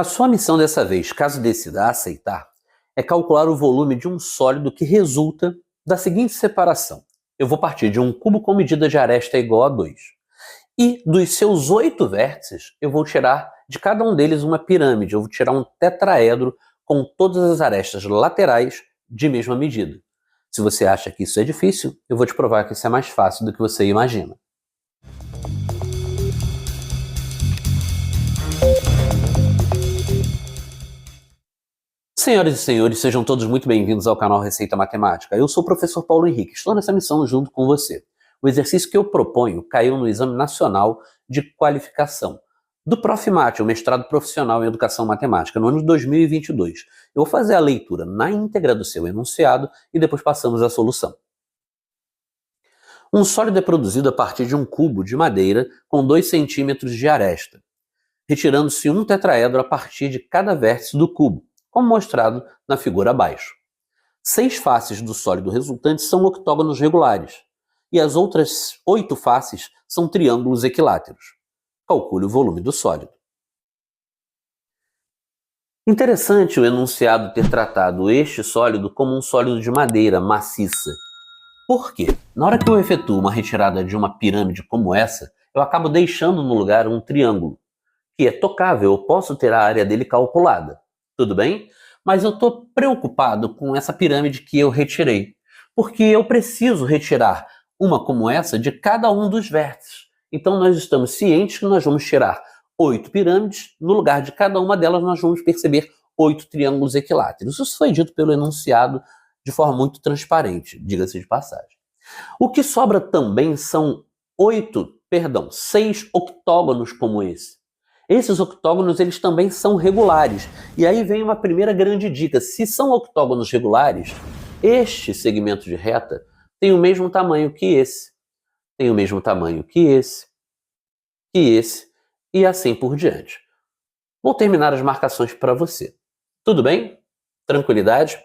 A sua missão dessa vez, caso decida aceitar, é calcular o volume de um sólido que resulta da seguinte separação. Eu vou partir de um cubo com medida de aresta igual a 2. E dos seus 8 vértices, eu vou tirar de cada um deles uma pirâmide. Eu vou tirar um tetraedro com todas as arestas laterais de mesma medida. Se você acha que isso é difícil, eu vou te provar que isso é mais fácil do que você imagina. Senhoras e senhores, sejam todos muito bem-vindos ao canal Receita Matemática. Eu sou o professor Paulo Henrique, estou nessa missão junto com você. O exercício que eu proponho caiu no Exame Nacional de Qualificação do Profimate, o mestrado profissional em Educação Matemática, no ano de 2022. Eu vou fazer a leitura na íntegra do seu enunciado e depois passamos à solução. Um sólido é produzido a partir de um cubo de madeira com 2 centímetros de aresta, retirando-se um tetraedro a partir de cada vértice do cubo, como mostrado na figura abaixo. 6 faces do sólido resultante são octógonos regulares, e as outras 8 faces são triângulos equiláteros. Calcule o volume do sólido. Interessante o enunciado ter tratado este sólido como um sólido de madeira maciça. Por quê? Na hora que eu efetuo uma retirada de uma pirâmide como essa, eu acabo deixando no lugar um triângulo, que é tocável, eu posso ter a área dele calculada. Tudo bem? Mas eu estou preocupado com essa pirâmide que eu retirei, porque eu preciso retirar uma como essa de cada um dos vértices. Então nós estamos cientes que nós vamos tirar 8 pirâmides, no lugar de cada uma delas nós vamos perceber 8 triângulos equiláteros. Isso foi dito pelo enunciado de forma muito transparente, diga-se de passagem. O que sobra também são 6 octógonos como esse. Esses octógonos, eles também são regulares. E aí vem uma primeira grande dica. Se são octógonos regulares, este segmento de reta tem o mesmo tamanho que esse, tem o mesmo tamanho que esse, e assim por diante. Vou terminar as marcações para você. Tudo bem? Tranquilidade?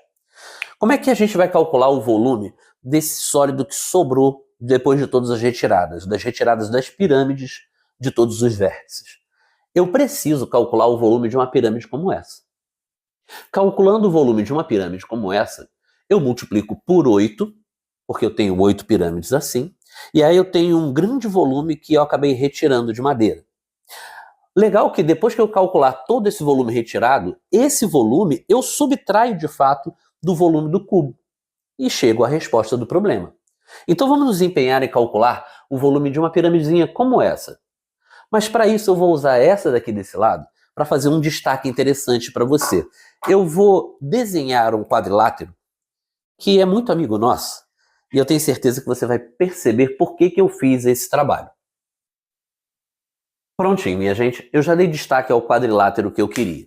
Como é que a gente vai calcular o volume desse sólido que sobrou depois de todas as retiradas, das retiradas das pirâmides de todos os vértices? Eu preciso calcular o volume de uma pirâmide como essa. Calculando o volume de uma pirâmide como essa, eu multiplico por 8, porque eu tenho 8 pirâmides assim, e aí eu tenho um grande volume que eu acabei retirando de madeira. Legal que depois que eu calcular todo esse volume retirado, esse volume eu subtraio de fato do volume do cubo e chego à resposta do problema. Então vamos nos empenhar em calcular o volume de uma piramidezinha como essa. Mas para isso eu vou usar essa daqui desse lado para fazer um destaque interessante para você. Eu vou desenhar um quadrilátero que é muito amigo nosso e eu tenho certeza que você vai perceber por que eu fiz esse trabalho. Prontinho, minha gente, eu já dei destaque ao quadrilátero que eu queria.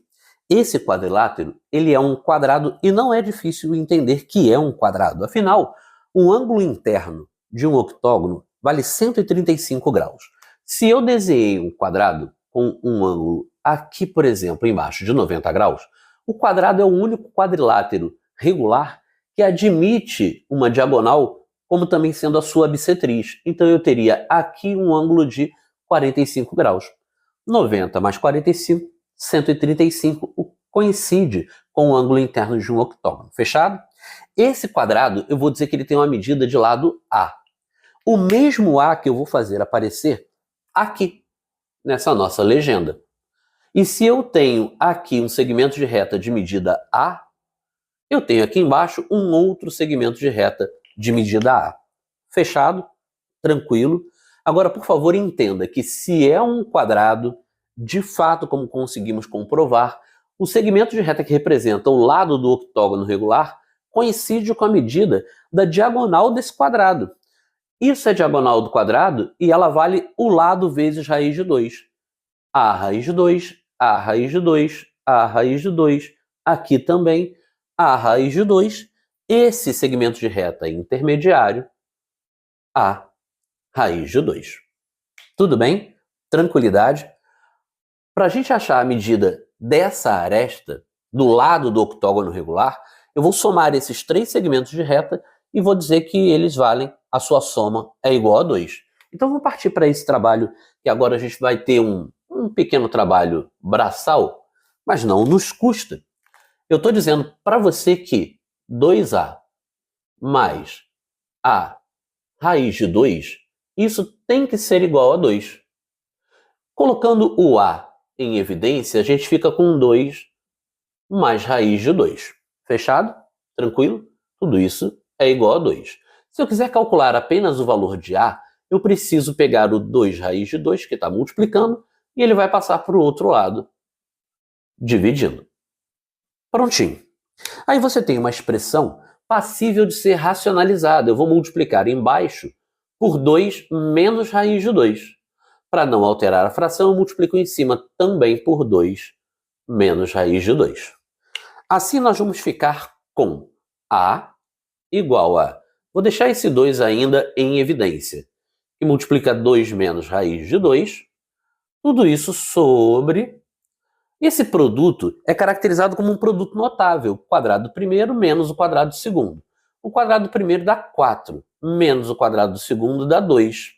Esse quadrilátero, ele é um quadrado e não é difícil entender que é um quadrado. Afinal, o ângulo interno de um octógono vale 135 graus. Se eu desenhei um quadrado com um ângulo aqui, por exemplo, embaixo de 90 graus, o quadrado é o único quadrilátero regular que admite uma diagonal como também sendo a sua bissetriz. Então eu teria aqui um ângulo de 45 graus. 90 mais 45, 135, coincide com o ângulo interno de um octógono. Fechado? Esse quadrado, eu vou dizer que ele tem uma medida de lado A. O mesmo A que eu vou fazer aparecer aqui, nessa nossa legenda. E se eu tenho aqui um segmento de reta de medida A, eu tenho aqui embaixo um outro segmento de reta de medida A. Fechado? Tranquilo? Agora, por favor, entenda que se é um quadrado, de fato, como conseguimos comprovar, o segmento de reta que representa o lado do octógono regular coincide com a medida da diagonal desse quadrado. Isso é diagonal do quadrado e ela vale o lado vezes raiz de 2. A raiz de 2, A raiz de 2, A raiz de 2. Aqui também, A raiz de 2. Esse segmento de reta intermediário, A raiz de 2. Tudo bem? Tranquilidade? Para a gente achar a medida dessa aresta do lado do octógono regular, eu vou somar esses 3 segmentos de reta e vou dizer que eles valem, a sua soma é igual a 2. Então vamos partir para esse trabalho, que agora a gente vai ter um pequeno trabalho braçal, mas não nos custa. Eu estou dizendo para você que 2a mais a raiz de 2, isso tem que ser igual a 2. Colocando o a em evidência, a gente fica com 2 mais raiz de 2. Fechado? Tranquilo? Tudo isso é igual a 2. Se eu quiser calcular apenas o valor de a, eu preciso pegar o 2 raiz de 2, que está multiplicando, e ele vai passar para o outro lado, dividindo. Prontinho. Aí você tem uma expressão passível de ser racionalizada. Eu vou multiplicar embaixo por 2 menos raiz de 2. Para não alterar a fração, eu multiplico em cima também por 2 menos raiz de 2. Assim, nós vamos ficar com a igual a... Vou deixar esse 2 ainda em evidência. Que multiplica 2 menos raiz de 2. Tudo isso sobre... Esse produto é caracterizado como um produto notável. O quadrado do primeiro menos o quadrado do segundo. O quadrado do primeiro dá 4, menos o quadrado do segundo dá 2.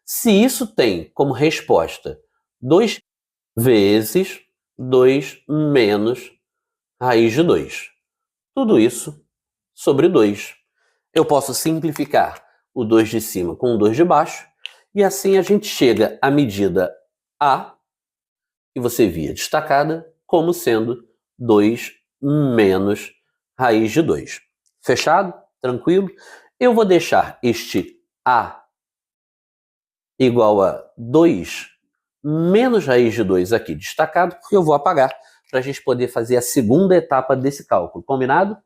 Se isso tem como resposta 2 vezes 2 menos raiz de 2. Tudo isso sobre 2. Eu posso simplificar o 2 de cima com o 2 de baixo, e assim a gente chega à medida A, que você via destacada, como sendo 2 menos raiz de 2. Fechado? Tranquilo? Eu vou deixar este A igual a 2 menos raiz de 2 aqui destacado, porque eu vou apagar para a gente poder fazer a segunda etapa desse cálculo. Combinado?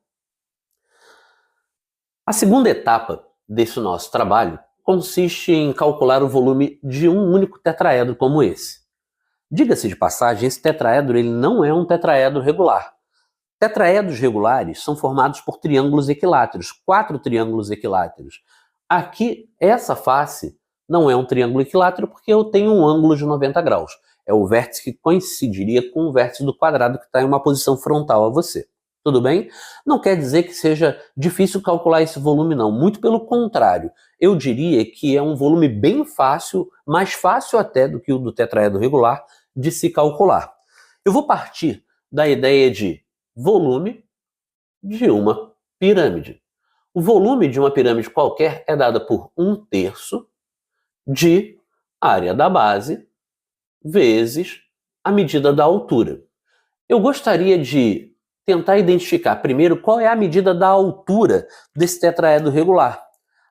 A segunda etapa desse nosso trabalho consiste em calcular o volume de um único tetraedro como esse. Diga-se de passagem, esse tetraedro ele não é um tetraedro regular. Tetraedros regulares são formados por triângulos equiláteros, 4 triângulos equiláteros. Aqui, essa face não é um triângulo equilátero porque eu tenho um ângulo de 90 graus. É o vértice que coincidiria com o vértice do quadrado que está em uma posição frontal a você. Tudo bem? Não quer dizer que seja difícil calcular esse volume, não. Muito pelo contrário. Eu diria que é um volume bem fácil, mais fácil até do que o do tetraedro regular, de se calcular. Eu vou partir da ideia de volume de uma pirâmide. O volume de uma pirâmide qualquer é dado por 1/3 de área da base vezes a medida da altura. Eu gostaria de tentar identificar primeiro qual é a medida da altura desse tetraedro regular.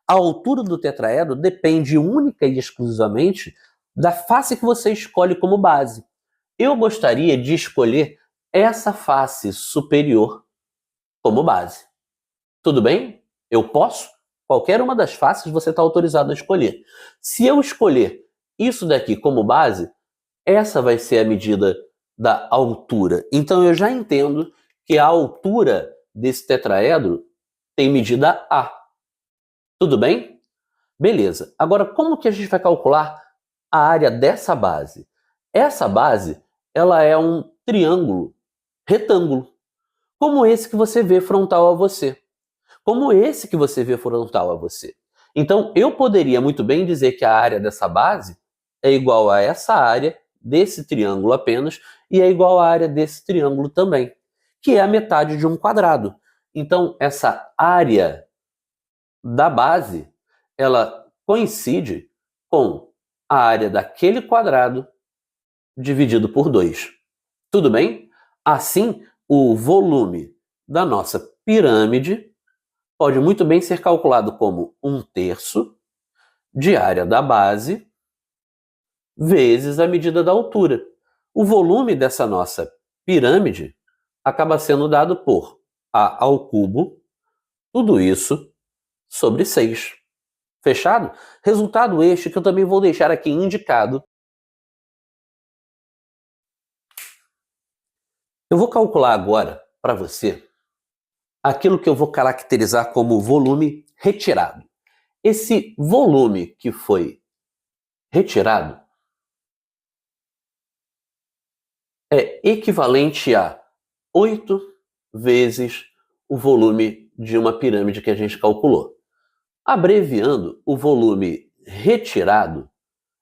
A altura do tetraedro depende única e exclusivamente da face que você escolhe como base. Eu gostaria de escolher essa face superior como base. Tudo bem? Eu posso? Qualquer uma das faces você está autorizado a escolher. Se eu escolher isso daqui como base, essa vai ser a medida da altura. Então eu já entendo que a altura desse tetraedro tem medida A. Tudo bem? Beleza. Agora, como que a gente vai calcular a área dessa base? Essa base, ela é um triângulo retângulo, como esse que você vê frontal a você. Como esse que você vê frontal a você. Então, eu poderia muito bem dizer que a área dessa base é igual a essa área desse triângulo apenas e é igual à área desse triângulo também, que é a metade de um quadrado. Então, essa área da base, ela coincide com a área daquele quadrado dividido por 2. Tudo bem? Assim, o volume da nossa pirâmide pode muito bem ser calculado como 1/3 de área da base vezes a medida da altura. O volume dessa nossa pirâmide acaba sendo dado por A ao cubo, tudo isso sobre 6. Fechado? Resultado este que eu também vou deixar aqui indicado. Eu vou calcular agora para você aquilo que eu vou caracterizar como volume retirado. Esse volume que foi retirado é equivalente a 8 vezes o volume de uma pirâmide que a gente calculou. Abreviando, o volume retirado,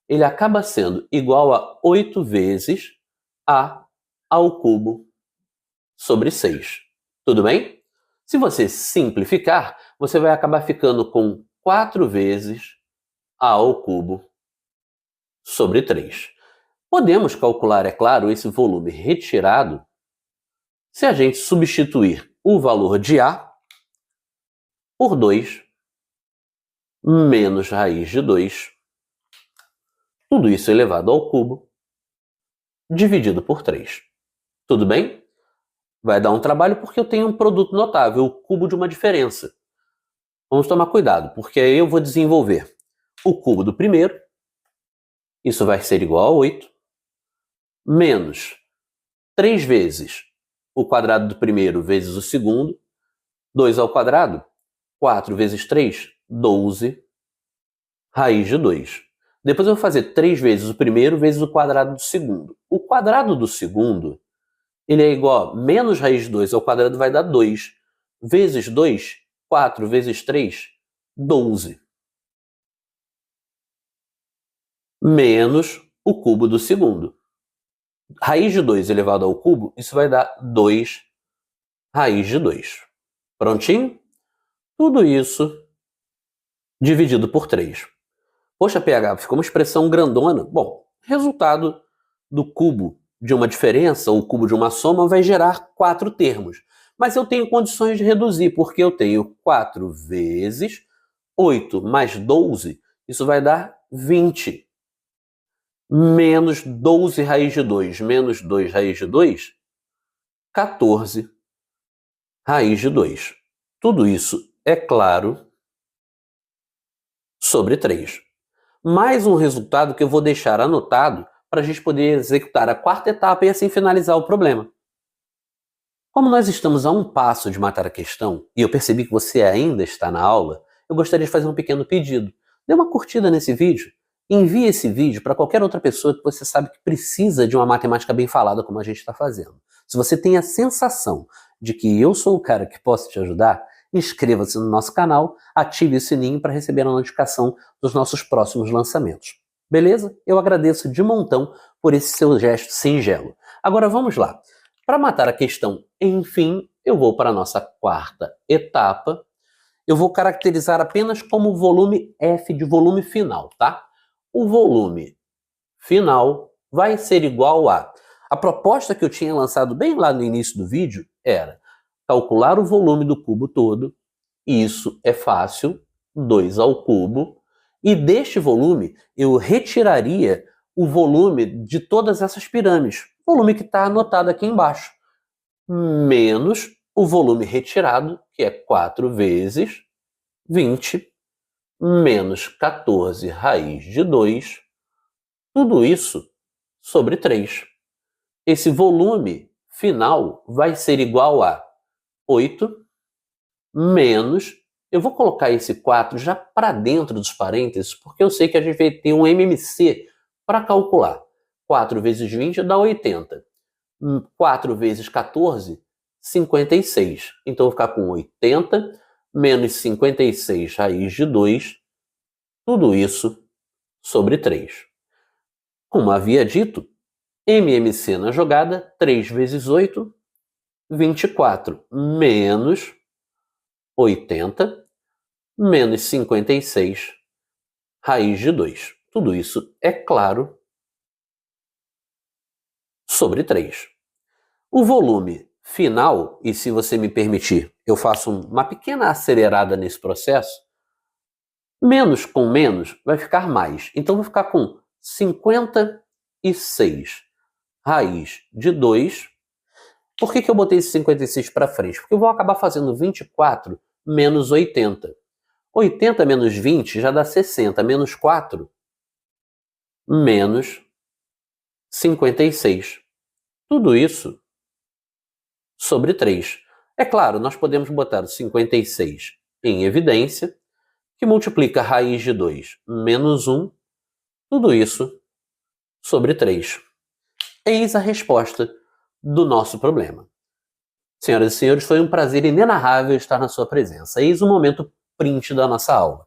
ele acaba sendo igual a 8 vezes a ao cubo sobre 6. Tudo bem? Se você simplificar, você vai acabar ficando com 4 vezes a ao cubo sobre 3. Podemos calcular, é claro, esse volume retirado se a gente substituir o valor de A por 2 menos raiz de 2, tudo isso elevado ao cubo, dividido por 3. Tudo bem? Vai dar um trabalho porque eu tenho um produto notável, o cubo de uma diferença. Vamos tomar cuidado, porque aí eu vou desenvolver o cubo do primeiro, isso vai ser igual a 8, menos 3 vezes o quadrado do primeiro vezes o segundo, 2 ao quadrado, 4 vezes 3, 12, raiz de 2. Depois eu vou fazer 3 vezes o primeiro vezes o quadrado do segundo. O quadrado do segundo, ele é igual a menos raiz de 2 ao quadrado vai dar 2. Vezes 2, 4 vezes 3, 12. Menos o cubo do segundo. Raiz de 2 elevado ao cubo, isso vai dar 2 raiz de 2. Prontinho? Tudo isso dividido por 3. Poxa, PH, ficou uma expressão grandona. Bom, resultado do cubo de uma diferença ou cubo de uma soma vai gerar 4 termos. Mas eu tenho condições de reduzir, porque eu tenho 4 vezes 8 mais 12, isso vai dar 20. Menos 12 raiz de 2, menos 2 raiz de 2, 14 raiz de 2. Tudo isso, é claro, sobre 3. Mais um resultado que eu vou deixar anotado para a gente poder executar a quarta etapa e assim finalizar o problema. Como nós estamos a um passo de matar a questão, e eu percebi que você ainda está na aula, eu gostaria de fazer um pequeno pedido. Dê uma curtida nesse vídeo, envie esse vídeo para qualquer outra pessoa que você sabe que precisa de uma matemática bem falada como a gente está fazendo. Se você tem a sensação de que eu sou o cara que possa te ajudar, inscreva-se no nosso canal, ative o sininho para receber a notificação dos nossos próximos lançamentos. Beleza? Eu agradeço de montão por esse seu gesto singelo. Agora vamos lá. Para matar a questão, enfim, eu vou para a nossa quarta etapa. Eu vou caracterizar apenas como volume F de volume final, tá? O volume final vai ser igual a... A proposta que eu tinha lançado bem lá no início do vídeo era calcular o volume do cubo todo, isso é fácil, 2 ao cubo, e deste volume eu retiraria o volume de todas essas pirâmides, o volume que está anotado aqui embaixo, menos o volume retirado, que é 4 vezes 20, menos 14 raiz de 2, tudo isso sobre 3. Esse volume final vai ser igual a 8 menos... Eu vou colocar esse 4 já para dentro dos parênteses, porque eu sei que a gente vai ter um MMC para calcular. 4 vezes 20 dá 80. 4 vezes 14, 56. Então eu vou ficar com 80 menos 56 raiz de 2, tudo isso sobre 3. Como havia dito, MMC na jogada, 3 vezes 8, 24, menos 80, menos 56, raiz de 2. Tudo isso, é claro, sobre 3. O volume final, e se você me permitir, eu faço uma pequena acelerada nesse processo, menos com menos vai ficar mais. Então, vou ficar com 56 raiz de 2. Por que eu botei esse 56 para frente? Porque eu vou acabar fazendo 24 menos 80. 80 menos 20 já dá 60, menos 4, menos 56. Tudo isso sobre 3. É claro, nós podemos botar o 56 em evidência, que multiplica raiz de 2 menos 1, tudo isso sobre 3. Eis a resposta do nosso problema. Senhoras e senhores, foi um prazer inenarrável estar na sua presença. Eis o momento print da nossa aula.